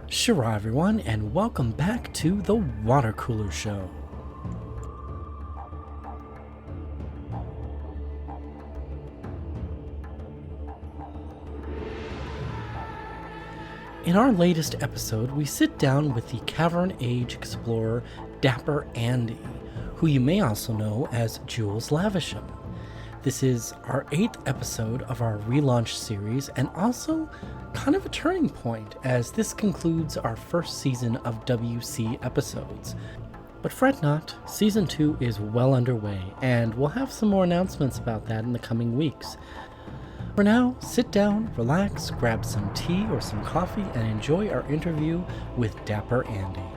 Sure, everyone, and welcome back to the WaterCooler Show. In our latest episode, we sit down with the Cavern Age explorer DapperAndy, who you may also know as Jules Lavisham. This is our 8th episode of our relaunch series, and also kind of a turning point, as this concludes our first season of WC episodes. But fret not, Season 2 is well underway, and we'll have some more announcements about that in the coming weeks. For now, sit down, relax, grab some tea or some coffee, and enjoy our interview with DapperAndy.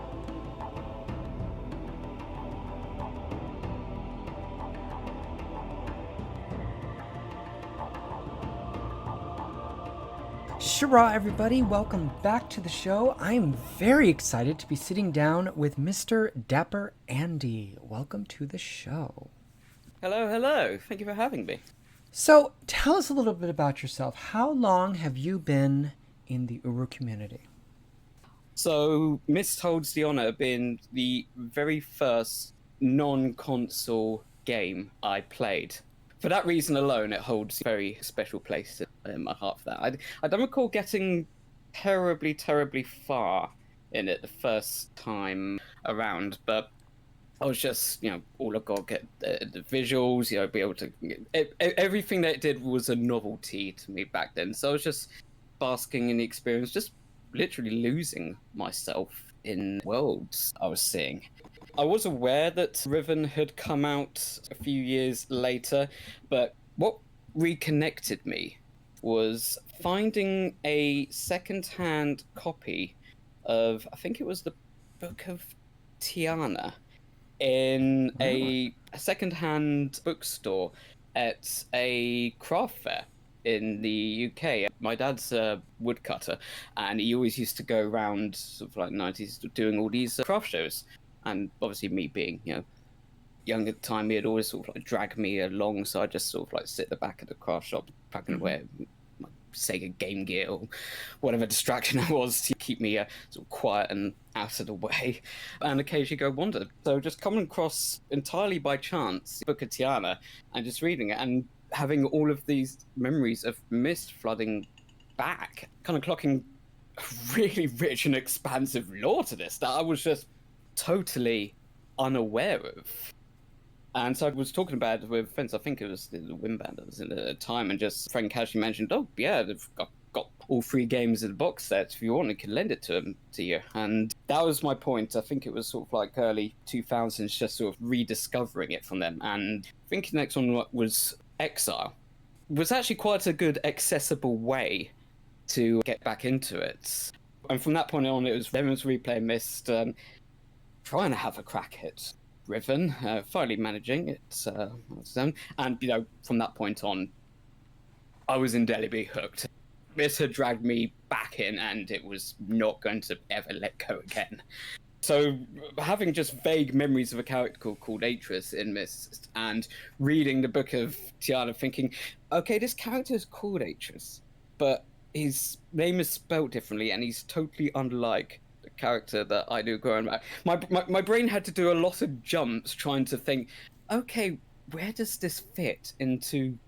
Shira, everybody, welcome back to the show. I am very excited to be sitting down with Mr. DapperAndy. Welcome to the show. Hello. Thank you for having me. So, tell us a little bit about yourself. How long have you been in the Uru community? So, Mist holds the honor of being the very first non-console game I played. For that reason alone, it holds a very special place in my heart for that. I don't recall getting terribly far in it the first time around, but I was just, all I've got to get the visuals, be able to... everything that it did was a novelty to me back then. So I was just basking in the experience, just literally losing myself in worlds I was seeing. I was aware that Riven had come out a few years later, but what reconnected me was finding a second-hand copy of, I think it was the Book of Tyion, in a second-hand bookstore at a craft fair in the UK. My dad's a woodcutter, and he always used to go around sort of like 90s doing all these craft shows. And obviously me being, young at the time, he had always sort of like drag me along, so I just sort of like sit at the back of the craft shop, packing away my Sega Game Gear or whatever distraction it was to keep me sort of quiet and out of the way, and occasionally go wander. So just coming across entirely by chance Book of Tyion and just reading it and having all of these memories of Mist flooding back, kind of clocking really rich and expansive lore to this that I was just totally unaware of. And so I was talking about it with friends, I think it was the Wimband that was in the time, and just a friend casually mentioned, oh yeah, they've got all 3 games in the box set. If you want, I can lend it to you. And that was my point. I think it was sort of like early 2000s, just sort of rediscovering it from them. And I think the next one was Exile. It was actually quite a good accessible way to get back into it. And from that point on, it was replaying Mist, trying to have a crack at Riven, finally managing it. And, from that point on, I was indelibly hooked. This had dragged me back in, and it was not going to ever let go again. So, having just vague memories of a character called Atris in Mist, and reading the Book of Tyion, thinking, okay, this character is called Atris, but his name is spelled differently, and he's totally unlike the character that I do growing up. My brain had to do a lot of jumps trying to think, okay, where does this fit into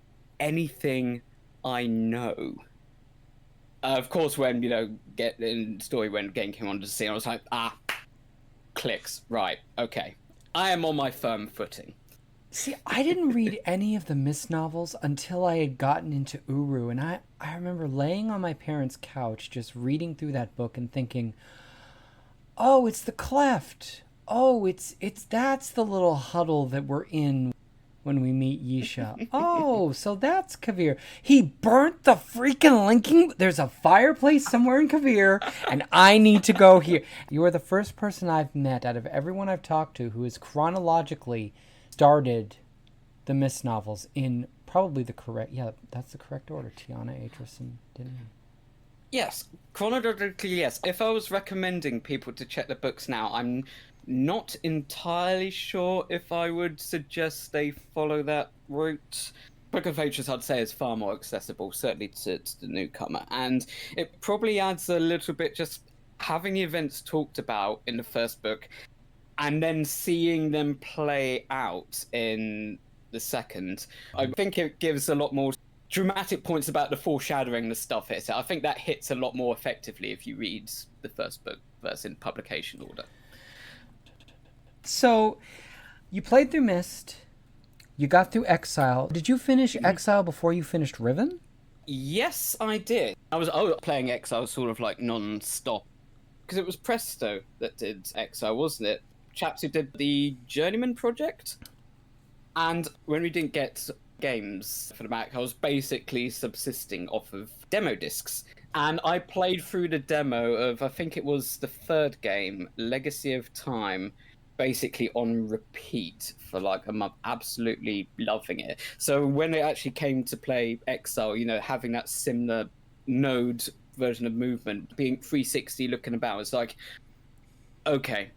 anything I know? Of course, when, get in story, when game came onto the scene, I was like, clicks, right, okay. I am on my firm footing. See, I didn't read any of the Mist novels until I had gotten into Uru, and I remember laying on my parents' couch just reading through that book and thinking, oh, it's the Cleft. Oh, it's that's the little huddle that we're in when we meet Yisha. Oh, so that's Kavir. He burnt the freaking linking. There's a fireplace somewhere in Kavir, and I need to go here. You are the first person I've met out of everyone I've talked to who has chronologically started the Mist novels in probably the correct, that's the correct order. Tyion, Atris, and Dinin. Yes, chronologically, yes. If I was recommending people to check the books now, I'm not entirely sure if I would suggest they follow that route. Book of Atris, I'd say, is far more accessible, certainly to the newcomer, and it probably adds a little bit just having the events talked about in the first book and then seeing them play out in the second, I think it gives a lot more dramatic points about the foreshadowing the stuff hits. I think that hits a lot more effectively if you read the first book versus in publication order. So, you played through Mist, you got through Exile. Did you finish Exile before you finished Riven? Yes, I did. I was playing Exile sort of like non-stop, because it was Presto that did Exile, wasn't it? Chaps who did the Journeyman project. And when we didn't get games for the Mac, I was basically subsisting off of demo discs. And I played through the demo of, I think it was the third game, Legacy of Time, basically on repeat for like a month, absolutely loving it. So when it actually came to play Exile, you know, having that similar node version of movement, being 360 looking about, it's like, okay,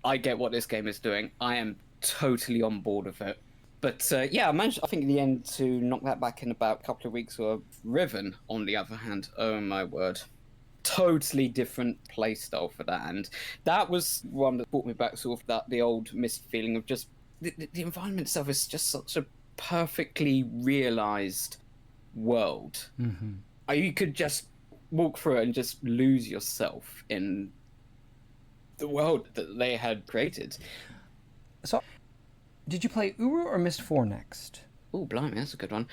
I get what this game is doing. I am totally on board with it. But yeah, I managed, I think, in the end to knock that back in about a couple of weeks. Or Riven, on the other hand, oh my word. Totally different playstyle for that. And that was one that brought me back sort of the old Mist feeling of just, the environment itself is just such a perfectly realised world. Mm-hmm. You could just walk through it and just lose yourself in the world that they had created. So, did you play Uru or Mist 4 next? Oh, blimey, that's a good one.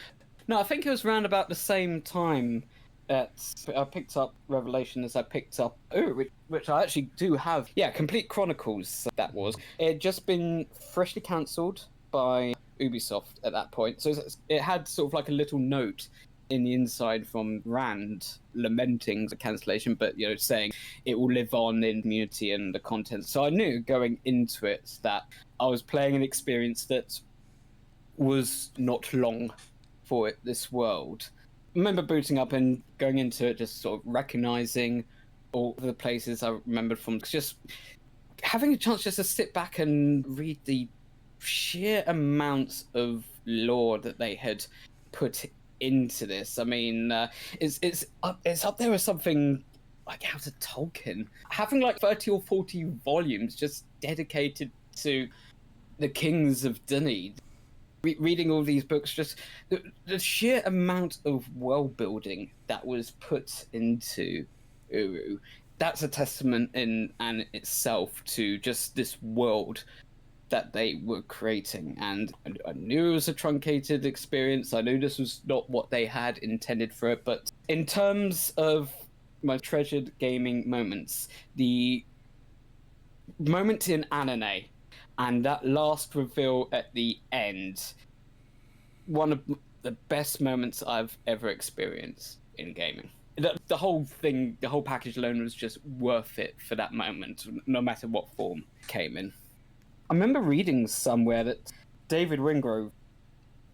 No, I think it was around about the same time that I picked up Revelation as I picked up Uru, which I actually do have. Yeah, Complete Chronicles, that was. It had just been freshly cancelled by Ubisoft at that point. So it had sort of like a little note in the inside from Rand lamenting the cancellation, but, you know, saying it will live on in community and the content. So I knew going into it that I was playing an experience that was not long for this world. I remember booting up and going into it, just sort of recognizing all the places I remembered from, just having a chance just to sit back and read the sheer amounts of lore that they had put into this. I mean, it's up there with something like House of Tolkien, having like 30 or 40 volumes just dedicated to the kings of Dunny. Reading all these books, just the sheer amount of world building that was put into Uru, that's a testament in and itself to just this world that they were creating. And I knew it was a truncated experience. I knew this was not what they had intended for it. But in terms of my treasured gaming moments, the moment in Anime and that last reveal at the end, one of the best moments I've ever experienced in gaming. The whole thing, the whole package alone was just worth it for that moment, no matter what form it came in. I remember reading somewhere that David Wingrove,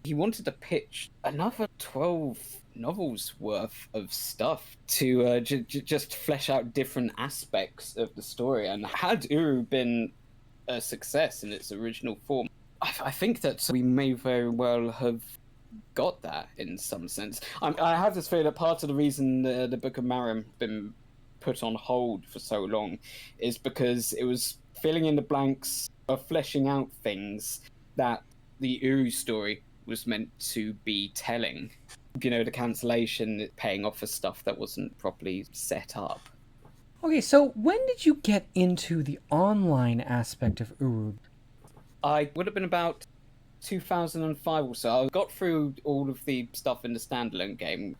he wanted to pitch another 12 novels worth of stuff to just flesh out different aspects of the story. And had Uru been a success in its original form, I think that we may very well have got that in some sense. I have this feeling that part of the reason the Book of Marim been put on hold for so long is because it was filling in the blanks of fleshing out things that the Uru story was meant to be telling. You know, the cancellation paying off for stuff that wasn't properly set up. Okay, so when did you get into the online aspect of Uru? I would have been about 2005 or so. I got through all of the stuff in the standalone game,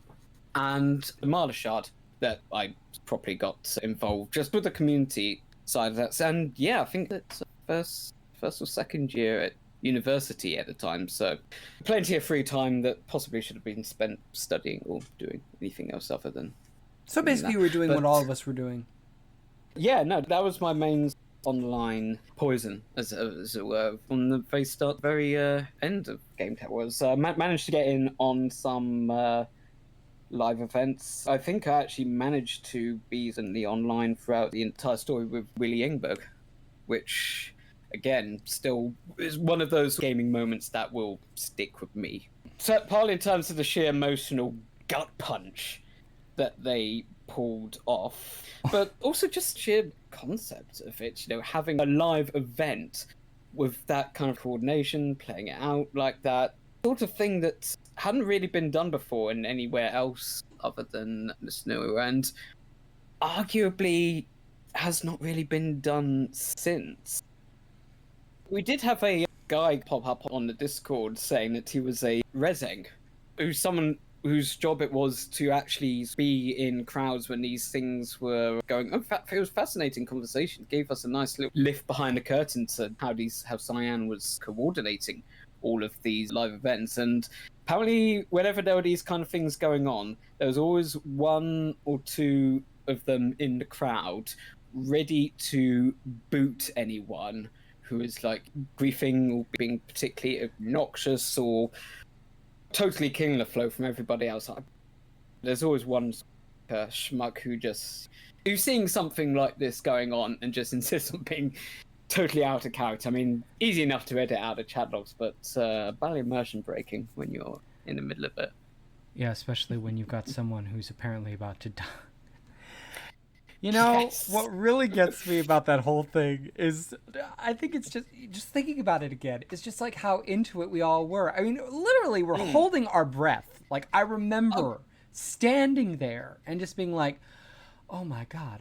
and the Marla Shard that I properly got involved just with the community side of that. And yeah, I think that's first or second year at university at the time, so plenty of free time that possibly should have been spent studying or doing anything else other than. So basically, you were doing what all of us were doing. Yeah, no, that was my main online poison, as it were, from the very end of Game Tech. Was managed to get in on some live events. I think I actually managed to be in the online throughout the entire story with Willie Engberg, which again still is one of those gaming moments that will stick with me. So partly in terms of the sheer emotional gut punch that they pulled off, but also just sheer concept of it, having a live event with that kind of coordination, playing it out like that, sort of thing that hadn't really been done before in anywhere else other than the snow, and arguably has not really been done since. We did have a guy pop up on the Discord saying that he was a reseng, who's someone whose job it was to actually be in crowds when these things were going. In fact, it was a fascinating conversation. Gave us a nice little lift behind the curtain to how Tyion was coordinating all of these live events. And apparently, whenever there were these kind of things going on, there was always one or two of them in the crowd ready to boot anyone who is like griefing or being particularly obnoxious or totally killing the flow from everybody else. There's always one schmuck who's seeing something like this going on and just insists on being totally out of character. I mean, easy enough to edit out of chat logs, but badly immersion breaking when you're in the middle of it. Yeah, especially when you've got someone who's apparently about to die. Yes. What really gets me about that whole thing is, I think it's just thinking about it again, it's just like how into it we all were. I mean, literally, we're holding our breath. Like, I remember standing there and just being like, oh my God,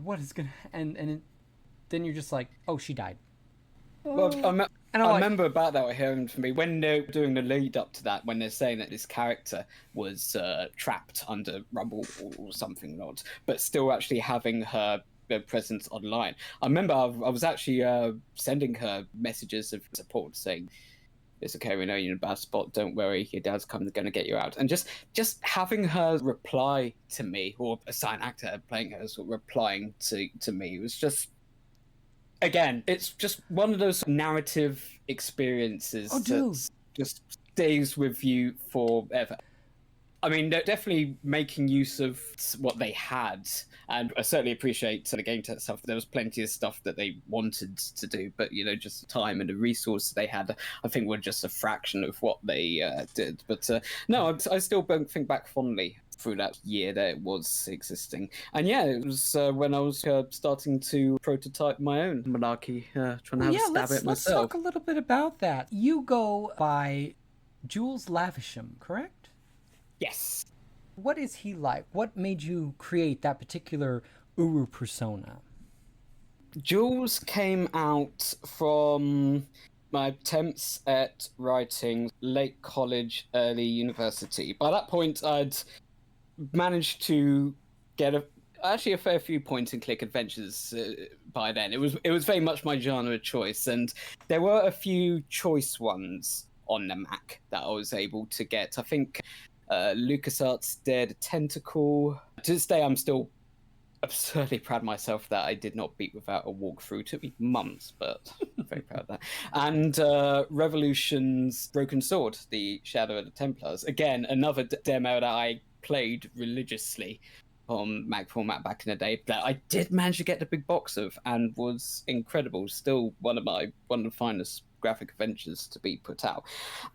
what is gonna... And then you're just like, oh, she died. Well, I remember about that hearing from me when they're doing the lead up to that, when they're saying that this character was trapped under rubble or something not, but still actually having her presence online. I remember I was actually sending her messages of support saying, "It's okay, we know you're in a bad spot. Don't worry, your dad's going to get you out." And just having her reply to me, or a silent actor playing her, sort of replying to me, was just. Again, it's just one of those narrative experiences that just stays with you forever. I mean, they're definitely making use of what they had, and I certainly appreciate the game tech stuff. There was plenty of stuff that they wanted to do, but just the time and the resources they had, I think, were just a fraction of what they did. But no, I still think back fondly through that year that it was existing. And yeah, it was when I was starting to prototype my own monarchy, trying to have a stab at it myself. Let's talk a little bit about that. You go by Jules Lavisham, correct? Yes. What is he like? What made you create that particular Uru persona? Jules came out from my attempts at writing late college, early university. By that point, I'd managed to get a fair few point-and-click adventures by then. It was very much my genre of choice, and there were a few choice ones on the Mac that I was able to get. I think LucasArts Dared a Tentacle. To this day, I'm still absurdly proud of myself that I did not beat without a walkthrough. It took me months, but I'm very proud of that. And Revolution's Broken Sword, the Shadow of the Templars. Again, another demo that I played religiously on Mac format back in the day that I did manage to get the big box of and was incredible. Still one of the finest graphic adventures to be put out.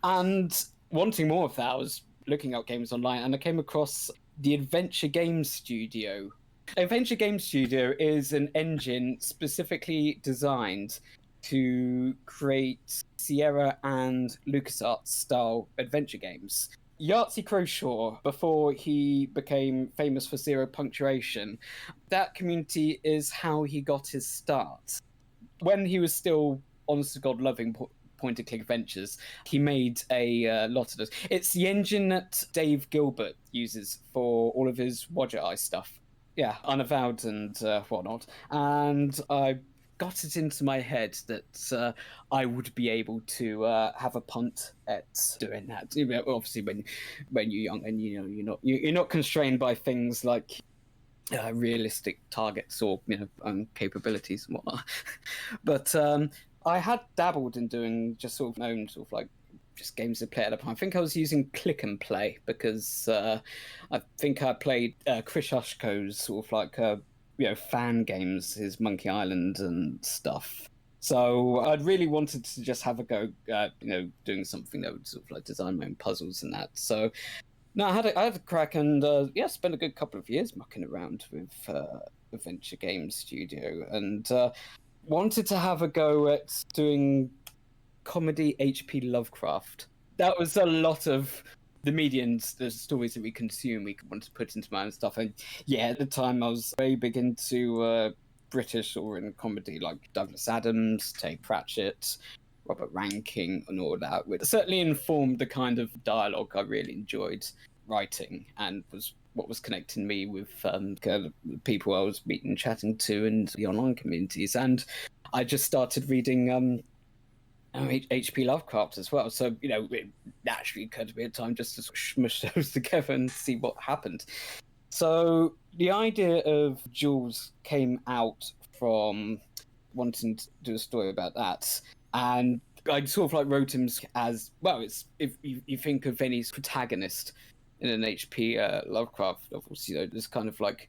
And wanting more of that, I was looking up games online and I came across the Adventure Game Studio. Adventure Game Studio is an engine specifically designed to create Sierra and LucasArts style adventure games. Yahtzee Croshaw, before he became famous for Zero Punctuation, that community is how he got his start. When he was still honest to God loving point-and-click adventures, he made a lot of those. It's the engine that Dave Gilbert uses for all of his Wadget Eye stuff. Yeah, Unavowed and whatnot. And I got it into my head that I would be able to have a punt at doing that. Obviously, when you're young and you're not constrained by things like realistic targets or capabilities and whatnot. But I had dabbled in doing just sort of my own sort of like just games to play at a time. I think I was using Click and Play because I think I played Chris Hushko's sort of like fan games, his Monkey Island and stuff. So I'd really wanted to just have a go, doing something that would sort of like design my own puzzles and that. So No, I had a crack and yeah, spent a good couple of years mucking around with Adventure Games Studio and wanted to have a go at doing comedy HP Lovecraft. That was a lot of the media and the stories that we consume. We wanted to put into my own stuff, and yeah, at the time I was very big into British or in comedy like Douglas Adams, Tate Pratchett, Robert Rankin, and all that. Which certainly informed the kind of dialogue I really enjoyed writing, and was what was connecting me with kind of the people I was meeting, chatting to, and the online communities. And I just started reading H.P. Lovecraft as well. So, it naturally occurred to me a time just to sort of smush those together and see what happened. So the idea of Jules came out from wanting to do a story about that. And I sort of like wrote him as, well, it's if you think of any protagonist in an H.P. Lovecraft novel, there's kind of like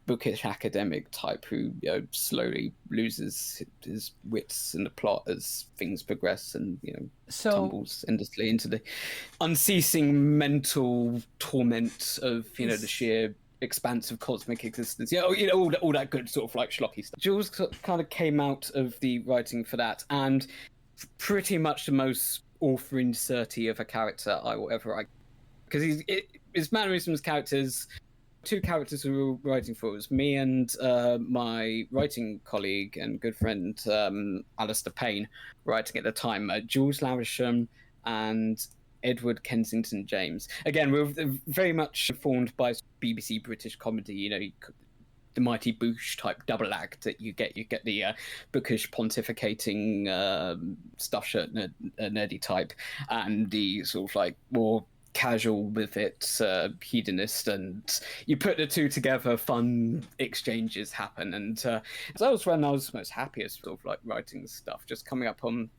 bookish academic type who slowly loses his wits in the plot as things progress and tumbles endlessly into the unceasing mental torment of the sheer expanse of cosmic existence. All that good sort of like schlocky stuff. Jules kind of came out of the writing for that, and pretty much the most author inserty of a character I will ever write, because his mannerisms, characters. Two characters who were writing for was me and my writing colleague and good friend Alistair Payne, writing at the time, Jules Lavisham and Edward Kensington James. Again, we were very much informed by BBC British comedy, the Mighty Boosh type double act that you get. You get the bookish pontificating stuff shirt nerdy type, and the sort of like more casual with it, hedonist, and you put the two together, fun exchanges happen, and that was when I was most happiest, sort of like writing stuff, just coming up on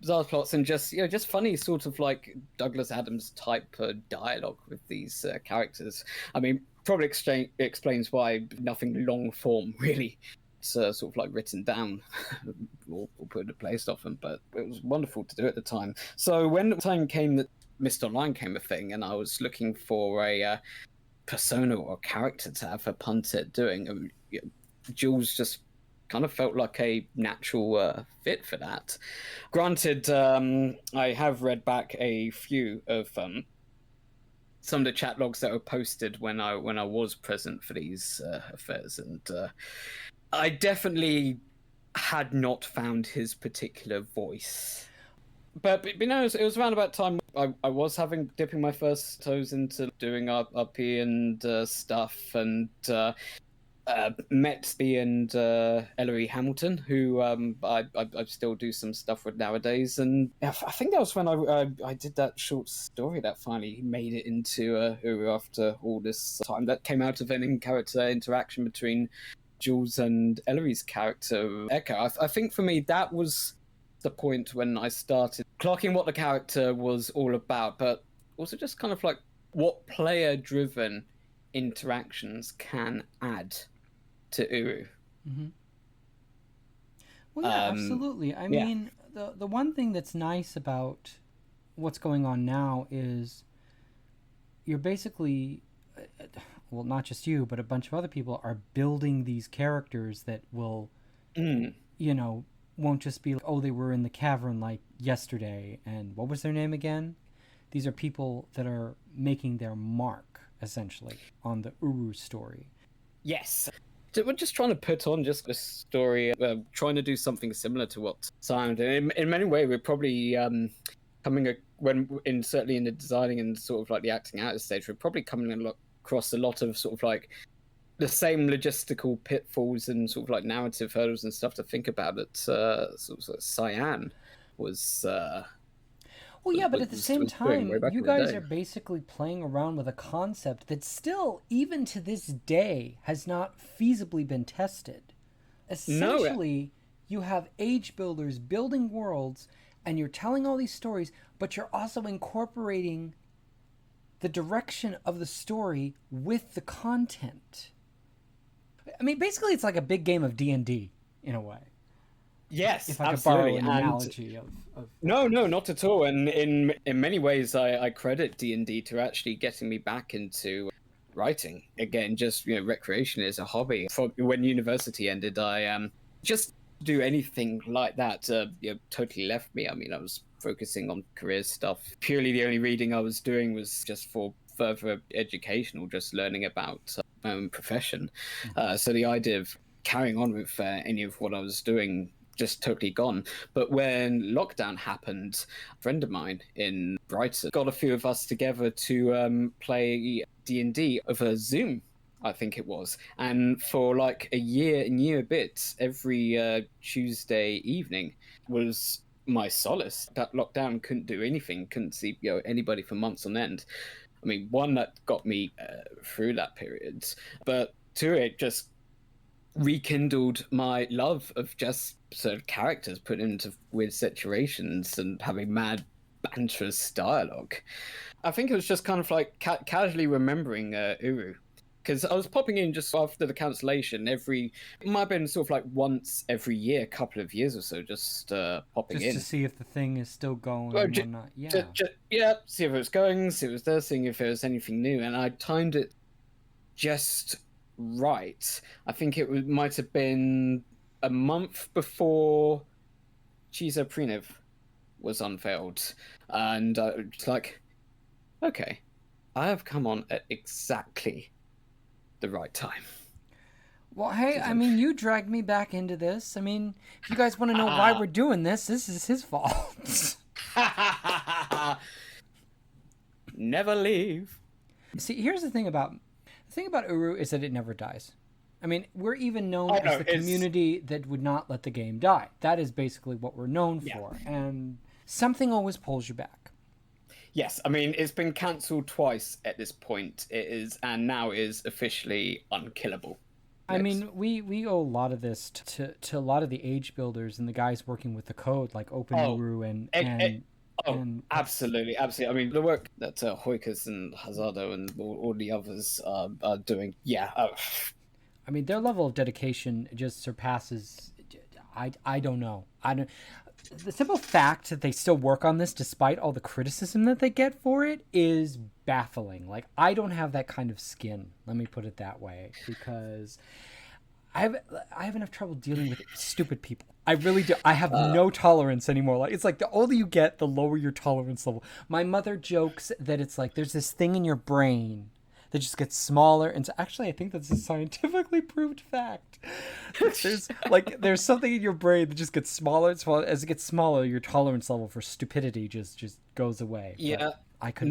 bizarre plots and just funny sort of like Douglas Adams type dialogue with these characters. I mean, probably explains why nothing long form really. It's sort of like written down or put in place often, but it was wonderful to do at the time. So when the time came that Mist Online came a thing, and I was looking for a persona or a character to have a punt at doing, Jules just kind of felt like a natural fit for that. Granted, I have read back a few of some of the chat logs that were posted when I was present for these affairs, and I definitely had not found his particular voice. But it was around about time I was dipping my first toes into doing RP and stuff, and met and Ellery Hamilton, who I still do some stuff with nowadays, and I think that was when I did that short story that finally made it into Uru after all this time. That came out of an in-character interaction between Jules and Ellery's character Echo. I think for me that was the point when I started clocking what the character was all about, but also just kind of like what player-driven interactions can add to Uru. Mm-hmm. Well, yeah, absolutely. I mean, the one thing that's nice about what's going on now is you're basically, well, not just you, but a bunch of other people are building these characters that will, won't just be like, oh, they were in the cavern like yesterday, and what was their name again? These are people that are making their mark, essentially, on the Uru story. Yes. So we're just trying to put on just a story, trying to do something similar to what Tyion did. In many ways, we're probably certainly in the designing and sort of like the acting out stage, we're probably coming across a lot of sort of like the same logistical pitfalls and sort of like narrative hurdles and stuff to think about that sort of Tyion was. Well, yeah, but at the same time, you guys are basically playing around with a concept that still, even to this day, has not feasibly been tested. Essentially, you have age builders building worlds, and you're telling all these stories, but you're also incorporating the direction of the story with the content. I mean, basically, it's like a big game of D&D, in a way. Yes, If I could absolutely. borrow an And analogy of no, not at all. And in many ways, I credit D&D to actually getting me back into writing again. Just recreation is a hobby. For when university ended, I just do anything like that. Totally left me. I mean, I was focusing on career stuff. Purely, the only reading I was doing was just for further educational, just learning about my own profession. So the idea of carrying on with any of what I was doing just totally gone. But when lockdown happened, a friend of mine in Brighton got a few of us together to play D&D over Zoom, I think it was. And for like a year a bit, every Tuesday evening was my solace. That lockdown, couldn't do anything, couldn't see anybody for months on end. I mean, one, that got me through that period, but two, it just rekindled my love of just sort of characters put into weird situations and having mad banterous dialogue. I think it was just kind of like casually remembering Uru, because I was popping in just after the cancellation it might have been sort of like once every year, couple of years or so, just popping in to see if the thing is still going Well, and whatnot. Yeah. yeah, see if it was going, see if it was there, seeing if there was anything new, and I timed it just right. I think might have been a month before Chizo Priniv was unveiled, and it's like, okay, I have come on at exactly the right time. Well, hey, I mean, you dragged me back into this. I mean, if you guys want to know why we're doing this is his fault. Never leave. See, here's the thing about Uru is that it never dies. I mean, we're even known as the community that would not let the game die. That is basically what we're known for, and something always pulls you back. Yes, I mean, it's been cancelled twice at this point. It is, and now is officially unkillable. I mean, we owe a lot of this to a lot of the age builders and the guys working with the code, like OpenUru and absolutely. I mean, the work that Hoikers and Hazardo and all the others are doing, I mean, their level of dedication just surpasses. I don't know. The simple fact that they still work on this despite all the criticism that they get for it is baffling. Like, I don't have that kind of skin, let me put it that way, because I have enough trouble dealing with stupid people. I really do. I have no tolerance anymore. Like, it's like the older you get, the lower your tolerance level. My mother jokes that it's like there's this thing in your brain that just gets smaller, and so actually I think that's a scientifically proved fact. There's something in your brain that just gets smaller and smaller. As it gets smaller, your tolerance level for stupidity just goes away. Yeah, but I could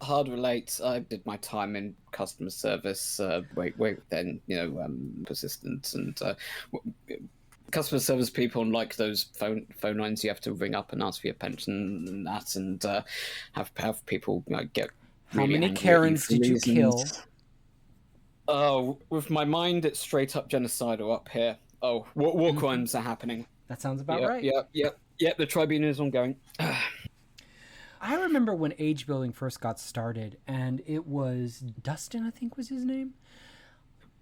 hard relate. I did my time in customer service then persistent and customer service people, and like those phone lines you have to ring up and ask for your pension and that, and have people get how many Karens did you kill? Oh, with my mind, it's straight up genocidal up here. Oh, war crimes are happening. That sounds about right. Yeah. The tribunal is ongoing. I remember when age building first got started, and it was Dustin, I think was his name,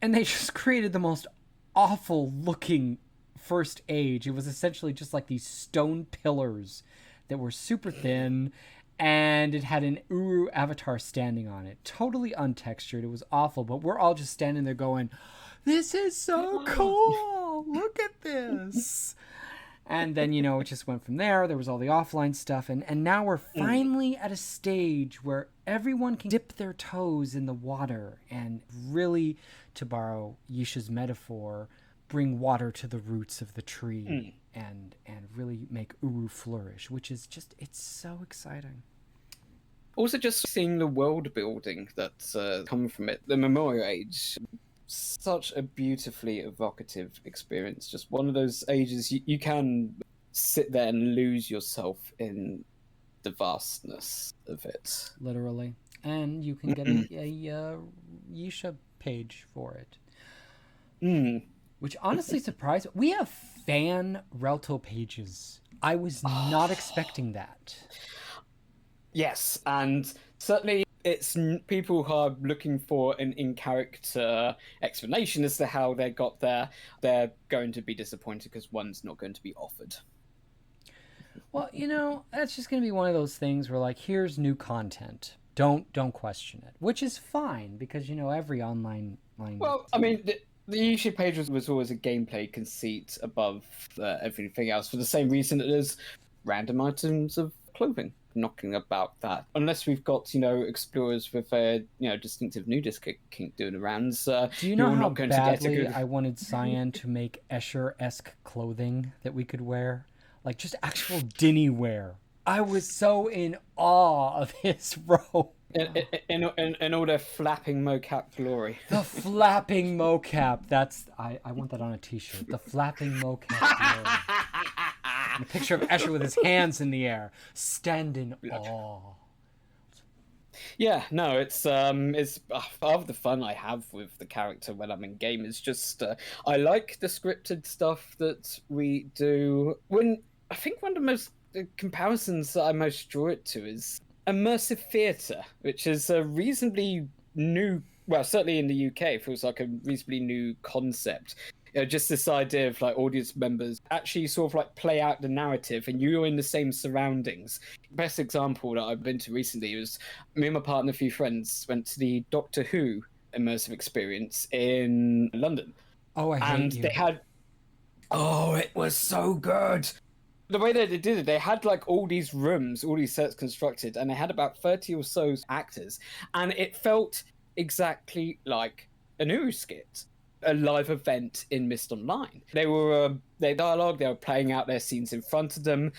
and they just created the most awful looking first age. It was essentially just like these stone pillars that were super thin, and it had an Uru avatar standing on it. Totally untextured. It was awful, but we're all just standing there going, this is so cool. Look at this. And then, it just went from there. There was all the offline stuff. And now we're finally at a stage where everyone can dip their toes in the water and really, to borrow Yisha's metaphor, bring water to the roots of the tree and really make Uru flourish, which is just, it's so exciting. Also, just seeing the world building that's come from it, the Memorial Age, such a beautifully evocative experience. Just one of those ages you can sit there and lose yourself in the vastness of it. Literally. And you can get a Yisha page for it. Which honestly surprised me. We have fan Relto pages. I was not expecting that. Yes, and certainly people who are looking for an in-character explanation as to how they got there. They're going to be disappointed because one's not going to be offered. Well, that's just going to be one of those things where, like, here's new content. Don't question it, which is fine because every online. Well, I mean, the YouTube page was always a gameplay conceit above everything else for the same reason that there's random items of clothing knocking about that. Unless we've got explorers with a distinctive nudist kink doing the rounds. Do you know how not going badly to get I wanted Tyion to make Escher-esque clothing that we could wear? Like, just actual Dinny wear. I was so in awe of his robe. In all their flapping mocap glory. The flapping mocap. I want that on a t-shirt. The flapping mocap glory. And a picture of Escher with his hands in the air. Stand in awe. Yeah, no, it's part of the fun I have with the character when I'm in game is just I like the scripted stuff that we do. I think one of the most comparisons that I most draw it to is immersive theatre, which is a reasonably new, well, certainly in the UK, feels like a reasonably new concept. Just this idea of like audience members actually sort of like play out the narrative and you're in the same surroundings. Best example that I've been to recently was me and my partner, a few friends, went to the Doctor Who immersive experience in London. Oh, I hate you. They had... Oh, it was so good! The way that they did it, they had like all these rooms, all these sets constructed, and they had about 30 or so actors, and it felt exactly like a new skit. A live event in Mist Online. They were their dialogue. They were playing out their scenes in front of them.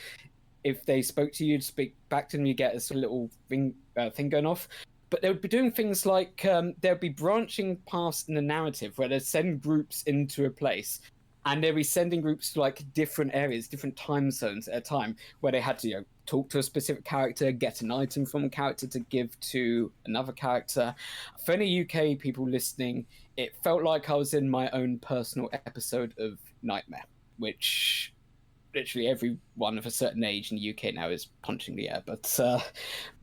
If they spoke to you, you'd speak back to them. You get this little thing going off. But they would be doing things like they'd be branching past in the narrative where they'd send groups into a place, and they'd be sending groups to like different areas, different time zones at a time, where they had to talk to a specific character, get an item from a character to give to another character. For any UK people listening, it felt like I was in my own personal episode of Nightmare, which literally everyone of a certain age in the UK now is punching the air. But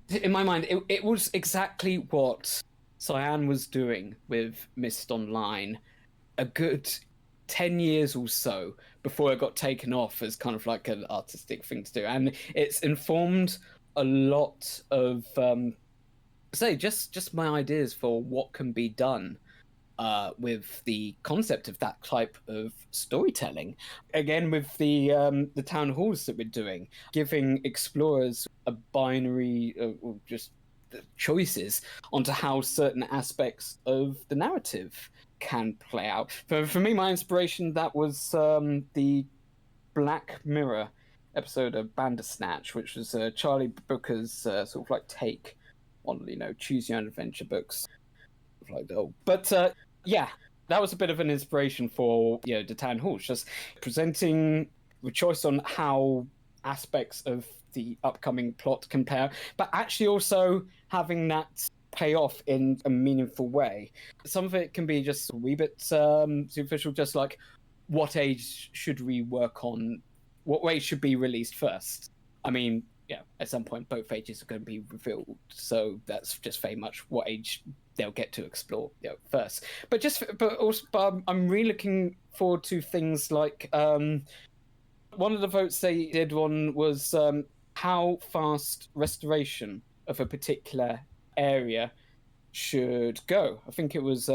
in my mind, it was exactly what Tyion was doing with Mist Online a good 10 years or so before it got taken off as kind of like an artistic thing to do. And it's informed a lot of, just my ideas for what can be done with the concept of that type of storytelling. Again, with the town halls that we're doing, giving explorers a binary or just choices onto how certain aspects of the narrative can play out. For me, my inspiration, that was the Black Mirror episode of Bandersnatch, which was Charlie Brooker's sort of like take on choose your own adventure books. But yeah, that was a bit of an inspiration for the town halls, just presenting the choice on how aspects of the upcoming plot compare, but actually also having that pay off in a meaningful way. Some of it can be just a wee bit superficial, just like what age should we work on, what way should be released first. I mean, at some point both ages are going to be revealed, so that's just very much what age they'll get to explore first. But I'm really looking forward to things like one of the votes they did on was how fast restoration of a particular area should go. I think it was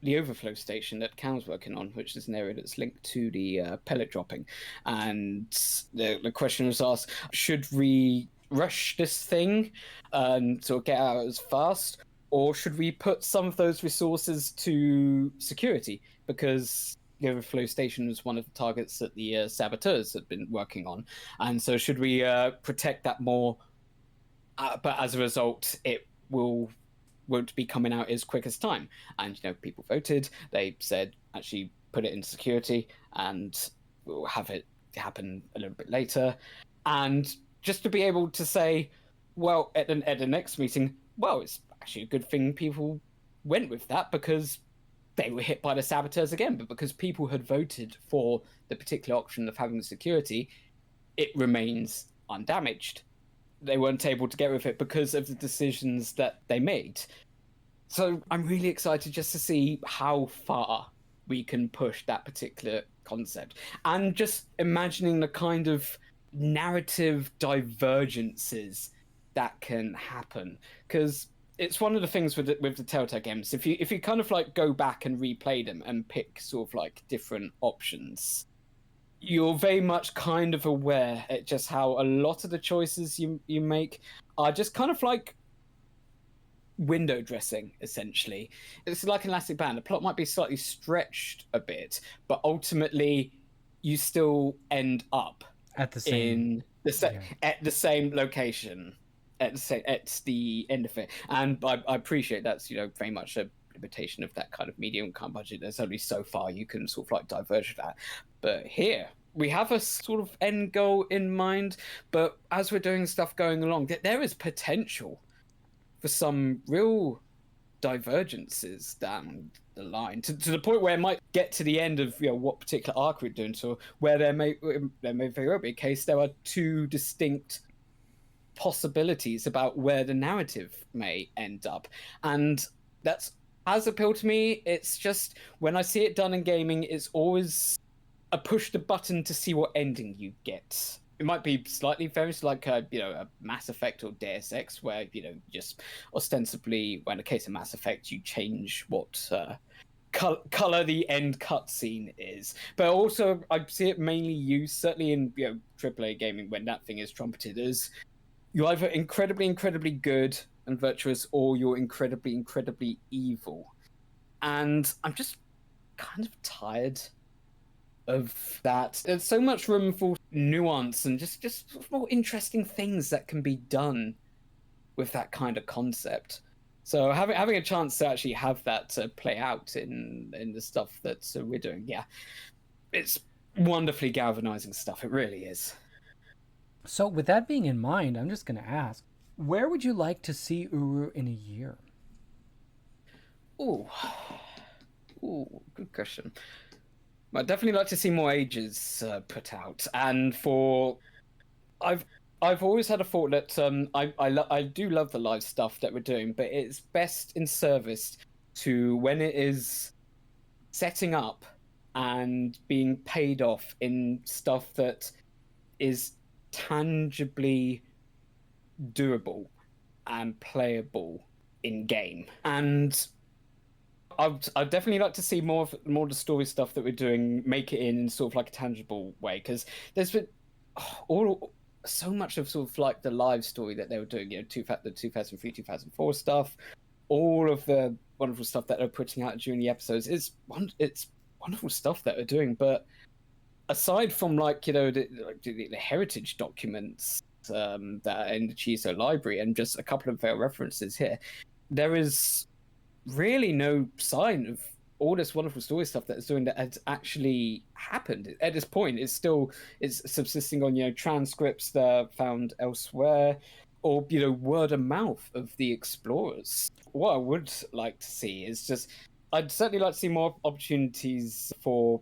the overflow station that Cam's working on, which is an area that's linked to the pellet dropping. And the question was asked, should we rush this thing and sort of get out as fast, or should we put some of those resources to security? Because the overflow station was one of the targets that the saboteurs had been working on. And so should we protect that more? But as a result, it won't be coming out as quick as time. And people voted. They said actually put it into security, and we'll have it happen a little bit later. And just to be able to say, well, at the next meeting, well, it's actually a good thing people went with that because they were hit by the saboteurs again. But because people had voted for the particular option of having the security, it remains undamaged. they weren't able to get with it because of the decisions that they made. So I'm really excited just to see how far we can push that particular concept, and just imagining the kind of narrative divergences that can happen, because it's one of the things with the Telltale games. If you kind of like go back and replay them and pick sort of like different options, you're very much kind of aware at just how a lot of the choices you make are just kind of like window dressing, essentially. It's like an elastic band. The plot might be slightly stretched a bit, but ultimately you still end up At the same, at the same location at the end of it. And I appreciate that's, very much a limitation of that kind of medium kind of budget. There's only so far you can sort of like diverge that. But here we have a sort of end goal in mind, but as we're doing stuff going along, there is potential for some real divergences down the line, to the point where it might get to the end of what particular arc we're doing, so where there may very well be a case there are two distinct possibilities about where the narrative may end up. And that's has appealed to me. It's just when I see it done in gaming, it's always a push the button to see what ending you get. It might be slightly various, like a Mass Effect or Deus Ex, where just ostensibly, when in the case of Mass Effect, you change what color the end cutscene is. But also, I see it mainly used, certainly in AAA gaming, when that thing is trumpeted as you're either incredibly, incredibly good and virtuous, or you're incredibly, incredibly evil. And I'm just kind of tired of that. There's so much room for nuance and just more interesting things that can be done with that kind of concept. So having a chance to actually have that play out in the stuff that we're doing, it's wonderfully galvanizing stuff. It really is. So with that being in mind, I'm just going to ask, where would you like to see Uru in a year? Ooh, good question. I'd definitely like to see more ages put out, and I've always had a thought that I do love the live stuff that we're doing, but it's best in service to when it is setting up and being paid off in stuff that is tangibly doable and playable in game. And I'd definitely like to see more of the story stuff that we're doing, make it in sort of like a tangible way, because there's been so much of sort of like the live story that they were doing, the 2003, 2004 stuff, all of the wonderful stuff that they're putting out during the episodes. It's wonderful stuff that they're doing, but aside from the heritage documents that are in the Chiso library and just a couple of their references here, there is really no sign of all this wonderful story stuff that it's doing that has actually happened at this point. It's subsisting on transcripts that are found elsewhere, or word of mouth of the explorers. What I would like to see is just, I'd certainly like to see more opportunities for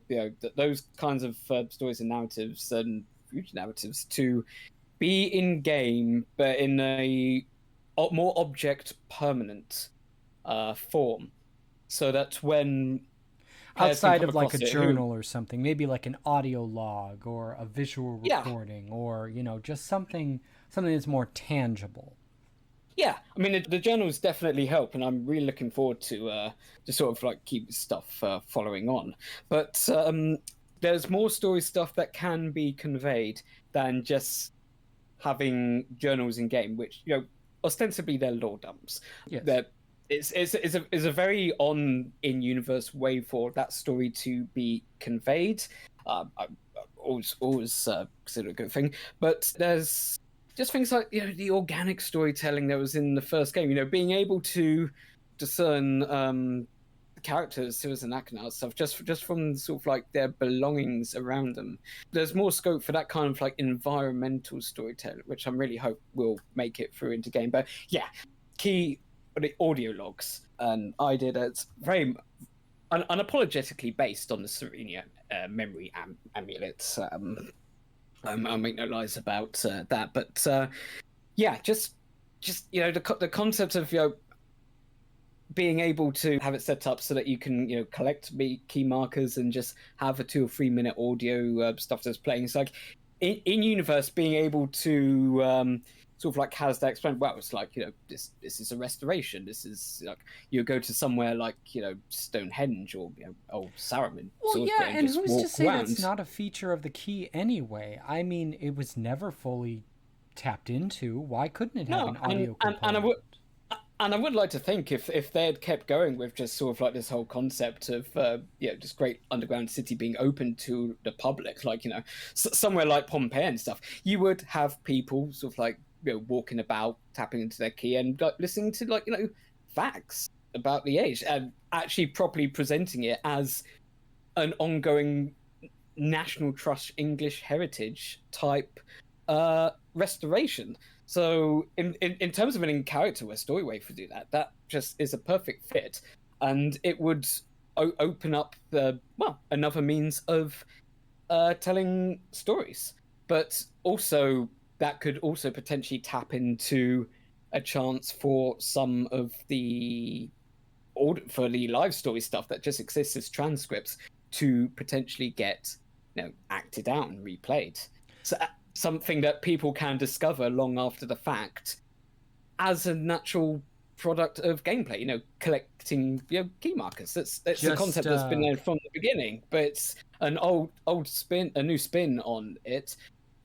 those kinds of stories and narratives and future narratives to be in game, but in a more object permanent form, so that when outside of like a journal or something, maybe like an audio log or a visual recording, or just something that's more tangible. Yeah, I mean the journals definitely help, and I'm really looking forward to sort of like keep stuff following on. But there's more story stuff that can be conveyed than just having journals in game, which ostensibly they're lore dumps. Yes. It's a very in universe way for that story to be conveyed. I always consider it a good thing, but there's just things like the organic storytelling that was in the first game. Being able to discern characters, Sirius and Akhenaten stuff just from sort of like their belongings around them. There's more scope for that kind of like environmental storytelling, which I'm really hope will make it through into game. But yeah, key. The audio logs, and I did it's very unapologetically based on the Serenia memory amulets. I'll make no lies about that, but yeah, just the concept of being able to have it set up so that you can collect key markers and just have a 2 or 3 minute audio stuff that's playing. It's like in universe being able to sort of like, how's that explained? Well, it's like, this is a restoration. This is like you go to somewhere like Stonehenge or old Saruman. Well, yeah, and who's to say around. that's not a feature of the key anyway? I mean, it was never fully tapped into. Why couldn't it have an audio component? And I would like to think if they had kept going with just sort of like this whole concept of just great underground city being open to the public, like somewhere like Pompeii and stuff, you would have people sort of like walking about, tapping into their key and like listening to like facts about the age and actually properly presenting it as an ongoing National Trust English heritage type restoration. So in terms of an in-character where Storywave would do that just is a perfect fit, and it would open up another means of telling stories. But also that could also potentially tap into a chance for some of the live story stuff that just exists as transcripts to potentially get acted out and replayed. So something that people can discover long after the fact as a natural product of gameplay, collecting key markers. It's a concept that's been there from the beginning, but it's an a new spin on it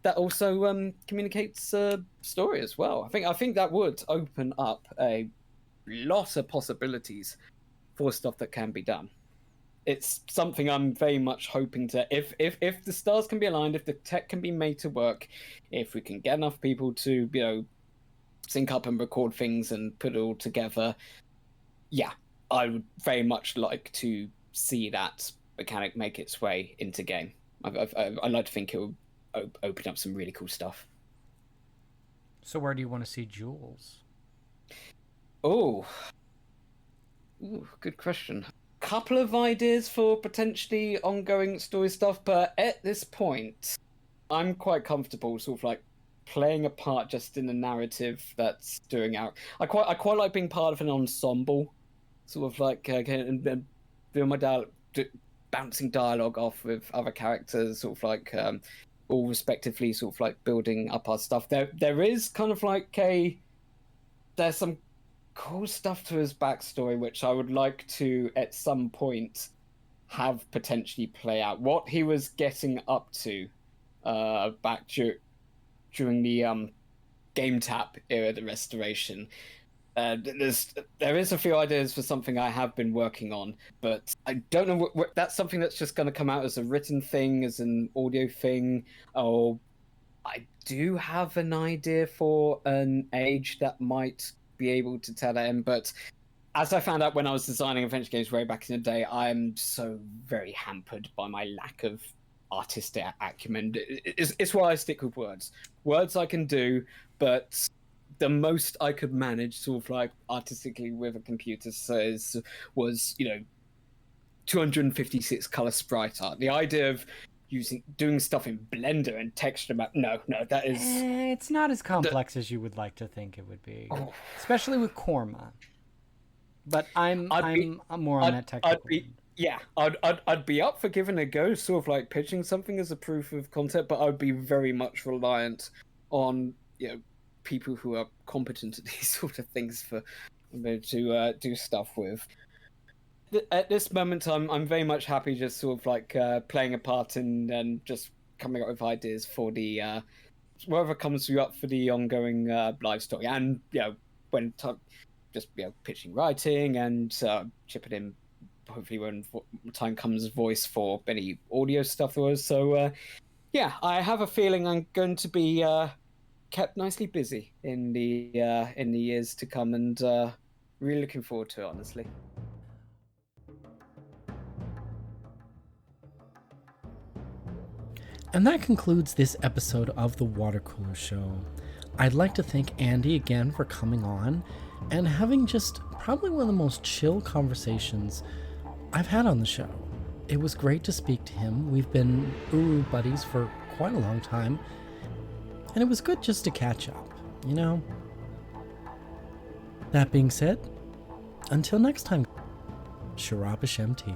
that also communicates story as well. I think that would open up a lot of possibilities for stuff that can be done. It's something I'm very much hoping to, if the stars can be aligned, if the tech can be made to work, if we can get enough people to sync up and record things and put it all together, yeah, I would very much like to see that mechanic make its way into game. I like to think it will open up some really cool stuff. So where do you want to see Jules? Ooh, good question. Couple of ideas for potentially ongoing story stuff, but at this point I'm quite comfortable sort of like playing a part just in the narrative that's doing out. I quite like being part of an ensemble, sort of like doing my bouncing dialogue off with other characters, sort of like all respectively sort of like building up our stuff. There is kind of like there's some cool stuff to his backstory, which I would like to, at some point, have potentially play out. What he was getting up to back during the Game Tap era, the restoration. There is a few ideas for something I have been working on, but I don't know what that's something that's just going to come out as a written thing, as an audio thing, or I do have an idea for an age that might be able to tell that in, but as I found out when I was designing adventure games way back in the day, I'm so very hampered by my lack of artistic acumen. It's why I stick with words. Words I can do, but the most I could manage sort of like artistically with a computer was 256 color sprite art. The idea of doing stuff in Blender and texture map. No, that is. It's not as complex as you would like to think it would be, especially with Korma. But I'm more on that technical. I'd be up for giving a go, sort of like pitching something as a proof of concept, but I'd be very much reliant on people who are competent at these sort of things to do stuff with. At this moment, I'm very much happy just sort of like playing a part and just coming up with ideas for the whatever comes through up for the ongoing live story, and when just pitching writing and chipping in hopefully when time comes voice for any audio stuff there was. So I have a feeling I'm going to be kept nicely busy in the years to come, and really looking forward to it, honestly. And that concludes this episode of the WaterCooler Show. I'd like to thank Andy again for coming on and having just probably one of the most chill conversations I've had on the show. It was great to speak to him. We've been Uru buddies for quite a long time, and it was good just to catch up. you know. That being said, until next time, Sharab Hashem Tea.